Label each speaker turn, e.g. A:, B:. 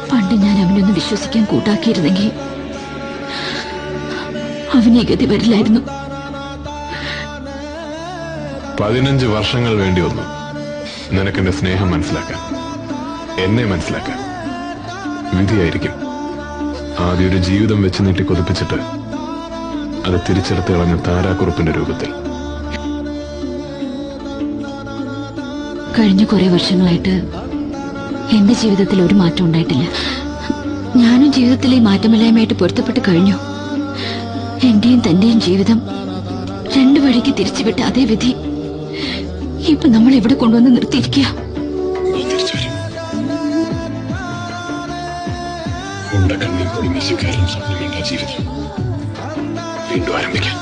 A: പണ്ട് ഞാൻ അവനൊന്ന് വിശ്വസിക്കാൻ കൂട്ടാക്കിയിരുന്നെങ്കിൽ അവന് ഗതി വരില്ലായിരുന്നു.
B: 15 വർഷങ്ങൾ വേണ്ടി വന്നു നിനക്കെന്റെ സ്നേഹം മനസ്സിലാക്കാൻ, എന്നെ മനസ്സിലാക്കാൻ. വിധിയായിരിക്കും ആദ്യം ഒരു ജീവിതം വെച്ച് നീട്ടി കൊതിപ്പിച്ചിട്ട് അത് തിരിച്ചെടുത്ത് കളഞ്ഞ താരാക്കുറുപ്പിന്റെ രൂപത്തിൽ.
A: കഴിഞ്ഞ കുറെ വർഷങ്ങളായിട്ട് എന്റെ ജീവിതത്തിൽ ഒരു മാറ്റം ഉണ്ടായിട്ടില്ല. ഞാനും ജീവിതത്തിലെ മാറ്റമില്ലായ്മയായിട്ട് പൊരുത്തപ്പെട്ട് കഴിഞ്ഞു. എന്റെയും തന്റെയും ജീവിതം രണ്ടു വഴിക്ക് തിരിച്ചുവിട്ട അതേ വിധി ഇപ്പൊ നമ്മൾ എവിടെ കൊണ്ടുവന്ന് നിർത്തിയിരിക്കുക.
B: ജീവിതം വീണ്ടും ആരംഭിക്കാം.